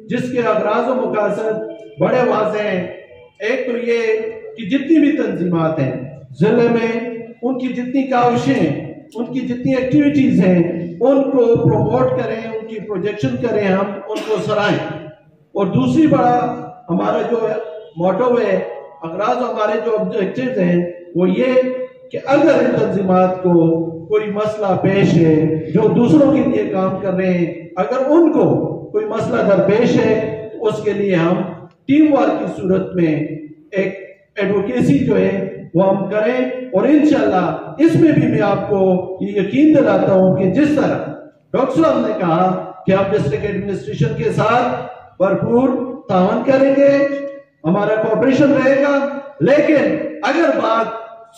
जिसके अगराज और मकासद बड़े वाज़ेह हैं। एक तो ये कि जितनी भी तंजीमात हैं जिले में, उनकी जितनी काविशें, उनकी जितनी एक्टिविटीज हैं, उनको प्रमोट करें, उनकी प्रोजेक्शन करें, हम उनको सराहें। और दूसरी बड़ा हमारा जो मोटो है, अगराज हमारे जो ऑब्जेक्टिव हैं, वो ये कि अगर इन तंजीमात को कोई मसला पेश है, जो दूसरों के लिए काम कर रहे हैं, अगर उनको कोई मसला दरपेश है, तो उसके लिए हम टीम वर्क की सूरत में एक एडवोकेसी जो है वो हम करें। और इंशाल्लाह इसमें भी मैं आपको ये यकीन दिलाता हूं कि जिस तरह डॉक्टर साहब ने कहा कि आप डिस्ट्रिक्ट एडमिनिस्ट्रेशन के साथ भरपूर तावन करेंगे, हमारा कोऑपरेशन रहेगा, लेकिन अगर बात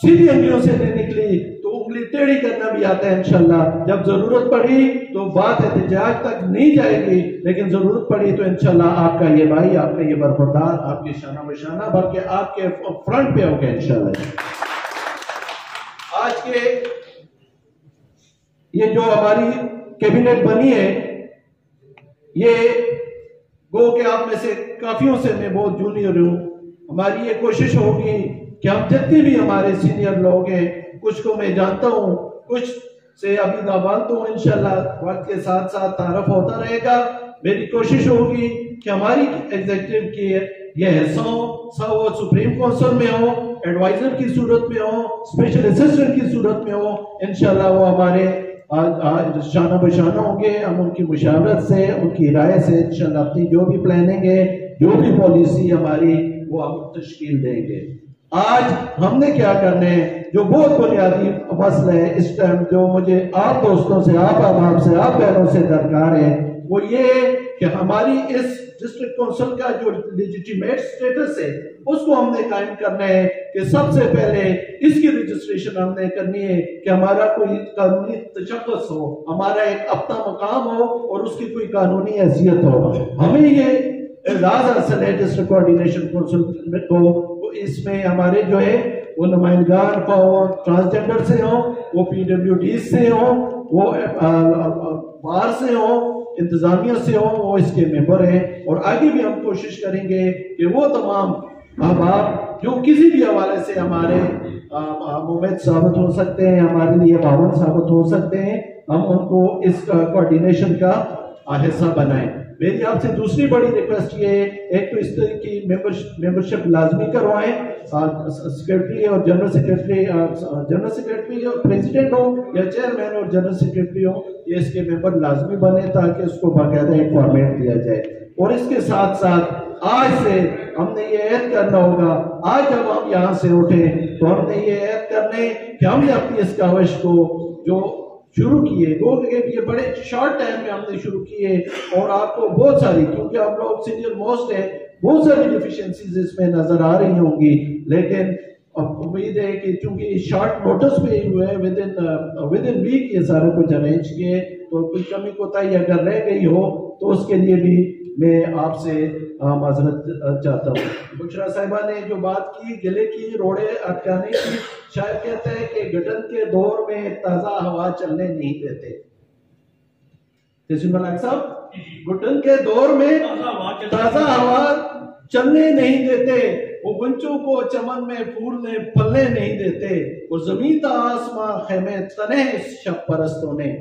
सीधी अंगलियों से नहीं निकली तो उंगली टेढ़ी करना भी आता है इंशाल्लाह। जब जरूरत पड़ी तो बात एहतजाज तक नहीं जाएगी, लेकिन जरूरत पड़ी तो इंशाल्लाह आपका ये भाई, आपका ये बरखुरदार, आपके शाना बशाना बल्कि आपके फ्रंट पे होगा इंशाल्लाह। आज के ये जो हमारी कैबिनेट बनी है, ये गो के आप में से काफियों से मैं बहुत जूनियर हूं। हमारी ये कोशिश होगी कि हम जितने भी हमारे सीनियर लोग हैं, कुछ को मैं जानता हूं, कुछ से अभी नाबालता हूं, इंशाल्लाह वक्त के साथ साथ तारफ होता रहेगा। मेरी कोशिश होगी कि हमारी एग्जीक्यूटिव की ये हिस्सों वो सुप्रीम काउंसिल में हो, एडवाइजर की सूरत में हो, स्पेशल असिस्टेंट की सूरत में हो, इंशाल्लाह वो हमारे आज शाना बशाना होंगे। हम उनकी मुशावरत से, उनकी राय से इंशाल्लाह अपनी जो भी प्लानिंग है, जो भी पॉलिसी हमारी, वो हम तश्कील देंगे। आज हमने क्या करना है, जो बहुत बुनियादी मसला है इस टाइम, जो मुझे आप दोस्तों से, आप से, आप बहनों से दरकार है, वो ये कि हमारी इस डिस्ट्रिक्ट काउंसिल का जो लेजिटिमेट स्टेटस है उसको हमने कायम करना है कि सबसे पहले इसकी रजिस्ट्रेशन हमने करनी है कि हमारा कोई कानूनी तशख्खुस हो, हमारा एक अपना मकाम हो और उसकी कोई कानूनी हैसियत हो। हमें ये एजाज हासिल है डिस्ट्रिक्ट कोऑर्डिनेशन काउंसिल को, इसमें हमारे जो है वो नुमाइंदगान ट्रांसजेंडर से हो, वो PWD से हो, वो बार से हो, इंतजामिया से हो, वो इसके मेंबर हैं। और आगे भी हम कोशिश करेंगे कि वो तमाम अहबाब जो किसी भी हवाले से हमारे मुमैद साबित हो सकते हैं, हमारे लिए पावन साबित हो सकते हैं, हम उनको इस कोऑर्डिनेशन का हिस्सा बनाएं। मेरी आपसे दूसरी बड़ी रिक्वेस्ट ये है, एक तो इस तरह की मेंबरशिप लाजमी करवाएं, सेक्रेटरी और जनरल सेक्रेटरी और प्रेसिडेंट हो या चेयरमैन और जनरल सेक्रेटरी हो, ये इसके मेंबर लाजमी बने ताकि उसको बाकायदा एक फॉर्मेट दिया जाए। और इसके साथ साथ आज से हमने ये ऐद करना होगा, आज जब हम यहाँ से उठे तो हमने ये ऐद करने कि हमने अपनी इस काविश को जो शुरू किए वो ये बड़े शॉर्ट टाइम में हमने शुरू किए और आपको बहुत सारी, क्योंकि आप लोग सीनियर मोस्ट है, बहुत सारी डिफिशियंसीज इसमें नजर आ रही होंगी, लेकिन उम्मीद है कि चूंकि शॉर्ट नोटिस पे हुए विद इन वीक ये सारा कुछ अरेंज किए, तो कोई कमी कोताही अगर रह गई हो तो उसके लिए भी मैं आपसे माजरत चाहता हूँ। बुशरा साहिबा ने जो बात की गिले की रोड़े अटकाने की, शायद कहते हैं कि गठन के दौर में ताजा हवा चलने नहीं देते। साहब, गठन के दौर में ताजा हवा चलने नहीं देते, वो बंचों को चमन में फूलने फलने नहीं देते, और जमीन ता आसमां खेमे तने शब परस्तों ने,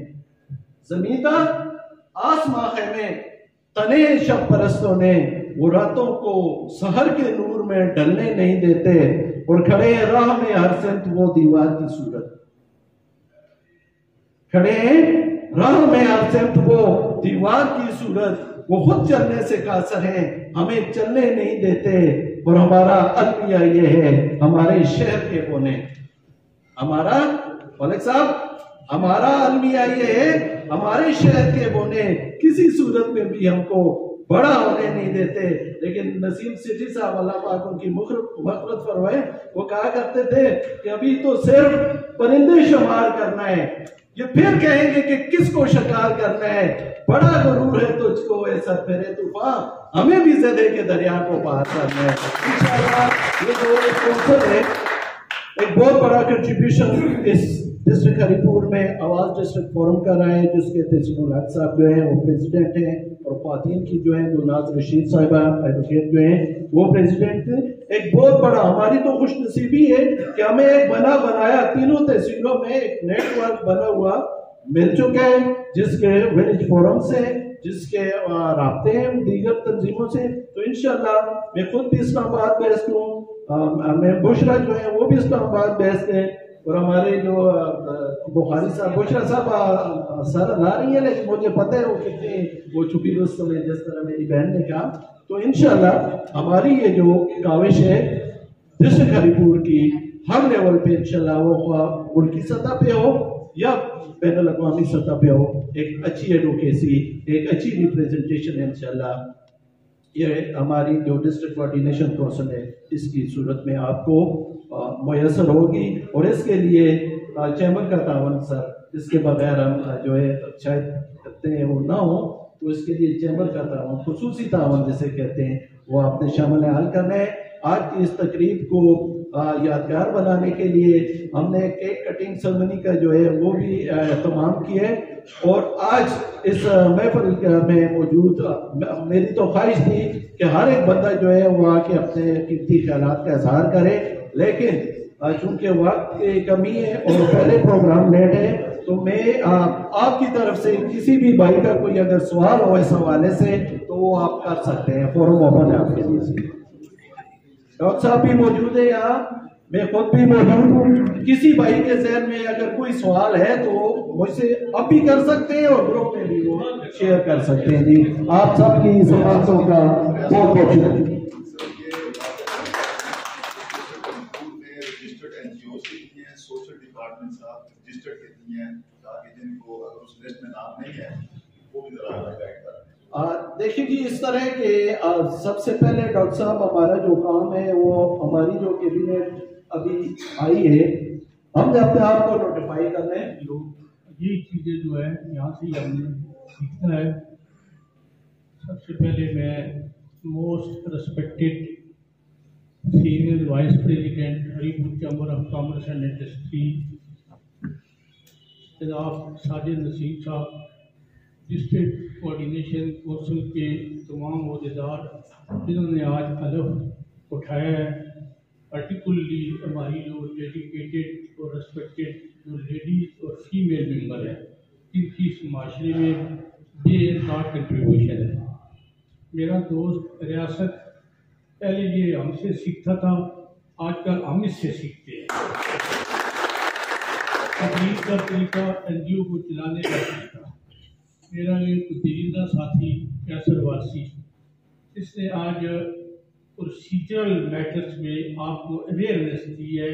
जमीन ता आसमां खेमे तने शब परस्तों ने, वो रातों को सहर के नूर में ढलने नहीं देते, और खड़े राह में हर सिमत वो दीवार की सूरत, खड़े राह में हर सिमत वो दीवार की सूरत, वो खुद चलने से कासर हैं, हमें चलने नहीं देते, और हमारा अलमिया ये है हमारे शहर के कोने, हमारा मलिक साहब हमारा अलमिया ये है हमारे शहर के कोने, किसी सूरत में भी हमको बड़ा होने नहीं देते। लेकिन नसीम सिटी साहब अल्लाह पाक उनकी मग़फ़िरत फरमाए, वो कहा करते थे कि अभी तो सिर्फ परिंदे शुमार करना है, ये फिर कहेंगे कि किसको शिकार करना है, बड़ा गुरूर है तुझको ऐसा फेरे तूफान, हमें भी ज़दे के दरिया को पार करना है। इंशाअल्लाह ये जो कौंसिल है एक बहुत बड़ा कंट्रीब्यूशन इस डिस्ट्रिक्ट हरिपुर में आवाज डिस्ट्रिक्ट फोरम कर रहा है, जिसके तहसील हक साहब जो है वो प्रेसिडेंट हैं, और ख्वातीन की जो है गुलनाज रशीद साहिबा एडवोकेट जो हैं वो प्रेसिडेंट थे। एक बहुत बड़ा हमारी तो खुशनसीबी है कि हमें एक बनाया तीनों तहसीलों में एक नेटवर्क बना हुआ मिल चुका है, जिसके विलेज फोरम से जिसके राब्ते हैं दीगर तंजीमों से। तो इंशाल्लाह मैं खुद भी इस्लामाबाद बेस्ड हूँ, मैं बुशरा जो है वो भी इस्लामाबाद बेस्ड है, और हमारे जो बुखारी साहब बुशरा साहब सर ला रही है, लेकिन मुझे पता है वो कितनी वो छुपी रुस्तम है, जिस तरह मेरी बहन ने कहा। तो इंशाल्लाह हमारी ये जो काविश है डिस्ट्रिक्ट हरिपुर की हर लेवल पे इंशाल्लाह वो मुल्की सतह पे हो या बैनुल अक़वामी सतह पे हो, एक अच्छी एडवोकेसी एक अच्छी रिप्रेजेंटेशन इंशाल्लाह ये हमारी जो डिस्ट्रिक्ट कोऑर्डिनेशन काउंसिल है इसकी सूरत में आपको मुयसर होगी। और इसके लिए चैम्बर का तावन सर, जिसके बगैर हम जो है शायद करते हैं वो ना हो, तो इसके लिए चैम्बर का तावन खुसूसी तावन जिसे कहते हैं वो आपने शामिल हाल करना है। आज की इस तकरीब को यादगार बनाने के लिए हमने केक कटिंग सेरेमनी का जो है वो भी एहतमाम किया है, और आज इस महफिल में मौजूद मेरी तो ख्वाहिश थी कि हर एक बंदा जो है वो आके अपने कीमती ख्यालात का इजहार करे, लेकिन चूंकि वक्त की कमी है और पहले प्रोग्राम लेट है, तो मैं आपकी तरफ से किसी भी भाई का कोई अगर सवाल हो इस हवाले से तो वो आप कर सकते हैं, फोरम ओपन है आपके लिए। डॉक्टर साहब भी मौजूद है यहाँ, मैं खुद भी मौजूद हूँ, किसी भाई के जहन में अगर कोई सवाल है तो मुझसे अब भी कर सकते हैं और ग्रुप में भी वो शेयर कर सकते हैं। जी आप सबकी समाजों का बहुत बहुत शुक्रिया। सोशल डिपार्टमेंट साहब रजिस्टर्ड कितनी है, ताकि जिनको अगर उस लिस्ट में नाम नहीं है वो भी जरा गाइड करें। देखिए जी, इस तरह के सबसे पहले डॉक्टर साहब हमारा जो काम है वो हमारी जो कैबिनेट अभी आई है, हम अपने आप को नोटिफाई कर रहे हैं। ये चीज़ें जो है यहाँ से हमने सीखना है। सबसे पहले मैं most respected senior vice president Haripur chamber of commerce and industry जनाब साजिद नसीम साहब, डिस्ट्रिक्ट कोऑर्डिनेशन कौंसिल के तमाम अहदेदार जिन्होंने आज हलफ उठाया है, पर्टिकुलरली हमारी जो डेडिकेटेड और रिस्पेक्टेड जो लेडीज़ और फीमेल मेंबर हैं, जिनकी इस माशरे में बेइंतहा कंट्रीब्यूशन है। मेरा दोस्त रियासत पहले ये हमसे सीखता था, आजकल हम इससे सीखते हैं। तकलीफ का तरीका NGO को चलाने का तरीका। मेरा एक दीदा साथी कैसर वासी, इसने आज प्रोसीजरल मैटर्स में आपको अवेयरनेस दी है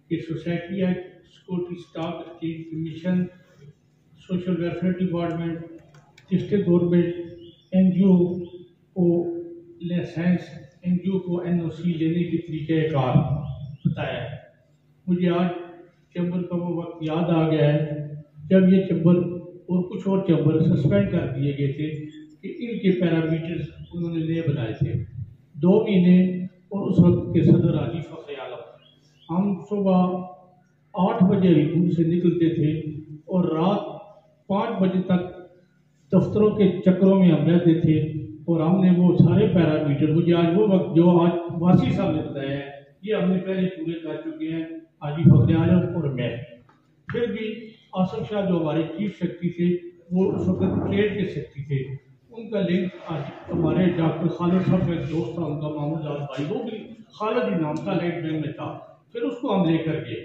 कि society act, security stock exchange commission, social welfare department, district government NGO को लाइसेंस, NGO को NOC लेने के तरीक़ाकार बताया है। मुझे आज चैम्बर का वो वक्त याद आ गया है जब ये चैम्बर और कुछ और चैम्बर सस्पेंड कर दिए गए थे कि इनके पैरामीटर्स उन्होंने नए बनाए थे। 2 महीने और उस वक्त के सदर हाजी फखर आलम, हम सुबह 8 बजे हरिपुर से निकलते थे और रात 5 बजे तक दफ्तरों के चक्रों में हम रहते थे और हमने वो सारे पैरामीटर, मुझे आज वो वक्त जो आज वासी साहब ने बताया है, ये हमने पहले पूरे कर चुके हैं, हाजी फखर आलम और मैं। फिर भी आसिफ शाह जो हमारे चीफ सेक्रेटरी थे, वो उस वक्त ट्रेड के सेक्रेटरी थे, उनका लिंक आज हमारे डॉक्टर खालिद साहब का एक दोस्त था, उनका मोहम्मद लाल भाई, वो भी खालिद ही नाम था, लाइट बैंक में था। फिर उसको हम लेकर गए।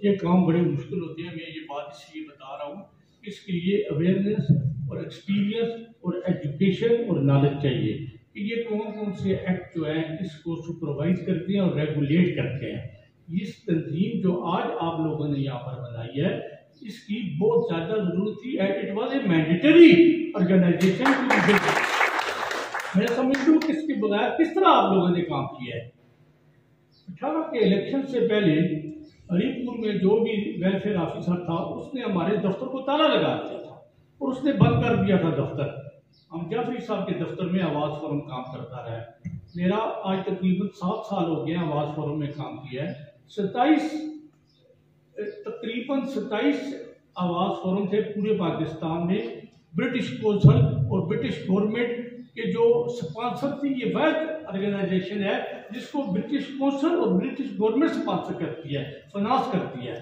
ये काम बड़े मुश्किल होते हैं, मैं ये बात इसलिए बता रहा हूँ, इसके लिए अवेयरनेस और एक्सपीरियंस और एजुकेशन और नॉलेज चाहिए कि ये कौन कौन से एक्ट जो है इसको सुपरवाइज करते हैं और रेगुलेट करते हैं। इस तंजीम जो आज आप लोगों ने यहाँ पर बनाई है, इसकी बहुत ज़्यादा ज़रूरत थी। It was a mandatory organization. मैं समझता हूँ कि इसके बगैर किस तरह आप लोगों ने काम किया है। 18 के इलेक्शन से पहले हरिपुर में जो भी वेलफेयर ऑफिसर था, उसने हमारे दफ्तर को ताला लगा दिया था और उसने बंद कर दिया था दफ्तर। हम जाफरी साहब के दफ्तर में आवाज़ फोरम काम करता रहा। मेरा आज तकरीबन 7 साल हो गए आवाज़ फोरम में काम किया है। तकरीबन 27 आवाज़ फोरम थे पूरे पाकिस्तान में। ब्रिटिश कौंसिल और ब्रिटिश गवर्नमेंट के जो स्पॉन्सर थी, ये वैध ऑर्गेनाइजेशन है जिसको ब्रिटिश कौंसिल और ब्रिटिश गवर्नमेंट स्पॉन्सर करती है, फाइनेंस करती है।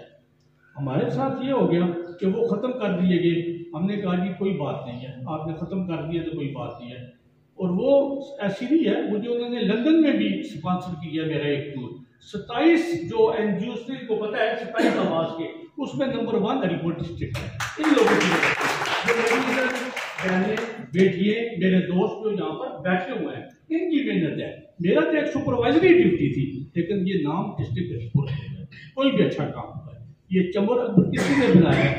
हमारे साथ ये हो गया कि वो ख़त्म कर दिए गए। हमने कहा जी कोई बात नहीं है, आपने ख़त्म कर दिया तो कोई बात नहीं है। और वो ऐसी नहीं है, मुझे उन्होंने लंदन में भी स्पॉन्सर किया मेरा एक टूर। 27 जो NGOs थे, को पता है 27 आवाज़ के, उसमें नंबर 1 हरिपुर डिस्ट्रिक्ट है। इन लोगों की बहनें, बेटियाँ, मेरे दोस्त जो यहाँ पर बैठे हुए हैं, इनकी मेहनत है। मेरा तो एक सुपरवाइजरी ड्यूटी थी, लेकिन ये नाम डिस्ट्रिक्ट हरिपुर है। कोई भी अच्छा काम हुआ है। ये चैम्बर अकबर किसी ने बनाया,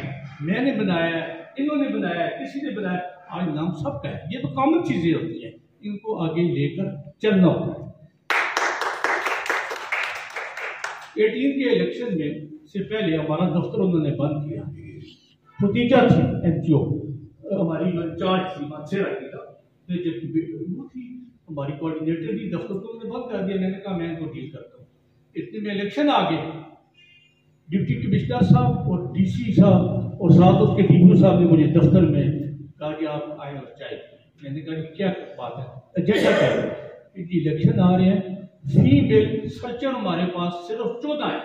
मैंने बनाया, इन्होंने बनाया, किसी ने बनाया, आज नाम सबका है। ये तो कॉमन चीजें होती हैं, इनको आगे लेकर चलना होता है। 18 के इलेक्शन में से पहले हमारा दफ्तर उन्होंने बंद किया। भतीजा थी NGO हमारी इंचार्ज थी, मानसेरा की था, वो थी हमारी कोऑर्डिनेटर थी, दफ्तर को उन्होंने बंद कर दिया। मैंने कहा मैं इनको डील करता हूँ। इतने में इलेक्शन आ गए। डिप्टी कमिश्नर साहब और DC साहब और साथ उसके DPO साहब ने मुझे दफ्तर में कहा कि आप आए और चाय। मैंने कहा कि क्या बात है, एजेंडा क्या है? इलेक्शन आ रहे हैं, फीमेल सर्चर हमारे पास सिर्फ 14 है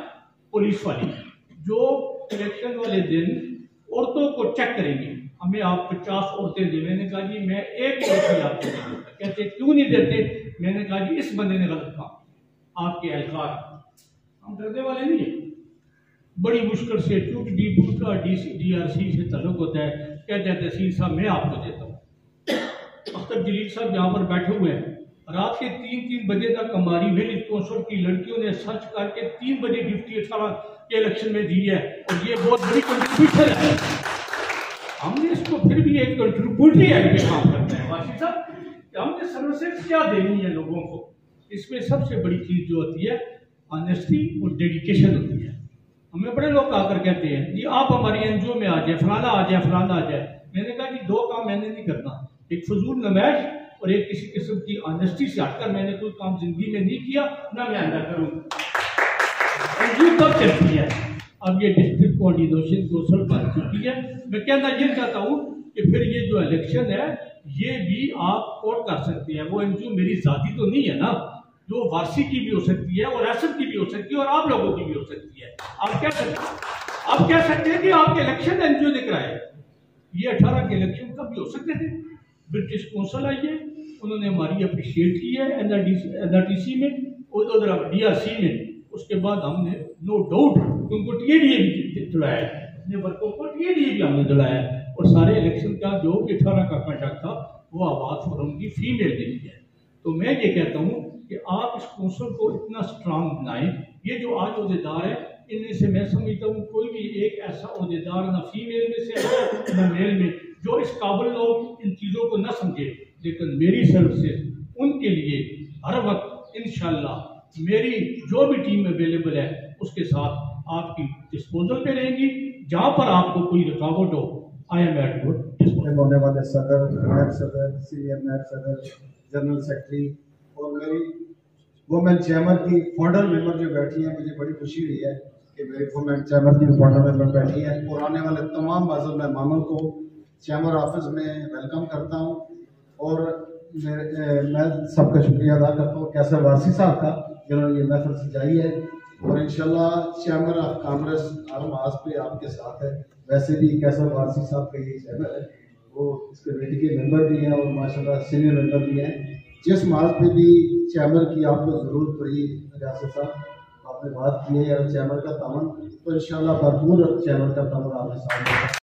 पुलिस वाली, जो इलेक्शन वाले दिन औरतों को चेक करेंगे। हमें आप 50 औरतें दें। मैंने कहा जी मैं एक लड़की आपको नहीं देता। कहते क्यों नहीं देते? मैंने कहा जी इस बंदे ने गलत कहा, आपके एहलकार, हम डरने वाले नहीं है। बड़ी मुश्किल से, क्योंकि DPO का DRC से ताल्लुक होता है, कहते हैं तहसील साहब मैं आपको देता हूँ। अख्तर जलील साहब यहाँ पर बैठे हुए हैं। रात के 3-3 बजे तक हमारी विलेज कौंसिल की लड़कियों ने सर्च करके 3 बजे ड्यूटी 18 के इलेक्शन में दी है, और ये बहुत बड़ी कंट्रीब्यूशन है। हमने इसको फिर भी एक कंट्रीब्यूटरी एक्ट में काम करना है। वासी साहब कि हमने सर्विसेज क्या देनी है लोगों को। इसमें सबसे बड़ी चीज़ जो होती है ऑनेस्टी और डेडिकेशन होती है। हमें बड़े लोग आकर कहते हैं जी आप हमारी एनजीओ में आ जाए, फलाना आ जाए, फलाना आ जाए। मैंने कहा कि दो काम मैंने नहीं करना, एक फजूल नमाइश और एक किसी किस्म की ऑनेस्टी से हटकर मैंने कोई काम जिंदगी में नहीं किया, ना मैं आंदा करूँगा। एनजीओ कब चलती है? अब ये डिस्ट्रिक्ट कोऑर्डिनेशन कौंसिल बन चुकी है। मैं कहना ये चाहता हूँ कि फिर ये जो इलेक्शन है ये भी आप कोर्ट कर सकते हैं। वो एनजीओ मेरी जाति तो नहीं है ना, जो वार्षिक की भी हो सकती है और एसएफ की भी हो सकती है और आप लोगों की भी हो सकती है। आप कह सकते हैं कि आपके इलेक्शन एनजीओ ने कराए। ये 18 के इलेक्शन कब भी हो सकते थे। ब्रिटिश कौंसिल आई है, उन्होंने हमारी अप्रिशिएट की है एनआरटीसी में और उधर डीआरसी में। उसके बाद हमने नो डाउट उनको टीएडीए भी दिलाया है, अपने वर्कों को टीएडीए भी हमने दिलाया है। और सारे इलेक्शन का जो 18 का कंडक्ट था वो आवाज फोरम की फीमेल ने लिया है। तो मैं ये कहता हूँ कि आप इस कौंसिल को इतना स्ट्रांग बनाएं। ये जो आज ओहदेदार है इनमें से मैं समझता हूँ कोई भी एक ऐसा ओहदेदार ना फीमेल में से है ना मेल में जो इस काबिल लोग इन चीज़ों को न समझे। लेकिन मेरी सर्विसेज उनके लिए हर वक्त इंशाल्लाह मेरी जो भी टीम अवेलेबल है उसके साथ आपकी डिस्पोजल पे रहेंगी। जहाँ पर आपको कोई रुकावट हो I am at your disposal. होने वाले सदर, नायब सदर, सीनियर नायब सदर, जनरल सेक्रेटरी और मेरी वुमेन चैम्बर की फाउंडर मेंबर जो बैठी है, मुझे बड़ी खुशी हुई है कि मेरी वुमेन चैम्बर की फाउंडर मेंबर बैठी है। और आने वाले तमाम बाज़ मेहमानों को चैम्बर ऑफिस में वेलकम करता हूँ। और मैं सबका शुक्रिया अदा करता हूँ कैसर वारसी साहब का जिन्होंने ये महफिल सजाई है। और इंशाल्लाह चैम्बर ऑफ कॉमर्स हर मास पे आपके साथ है। वैसे भी कैसर वारसी साहब का ये चैम्बर है, वो इस कमेटी के मेंबर भी हैं और माशाल्लाह सीनियर मेंबर भी हैं। जिस मास पे भी चैम्बर की आपको ज़रूरत पड़ी रियासत साहब आपने बात की है या चैम्बर का तावन, तो इंशाल्लाह भरपूर चैम्बर का तावन आपके साथ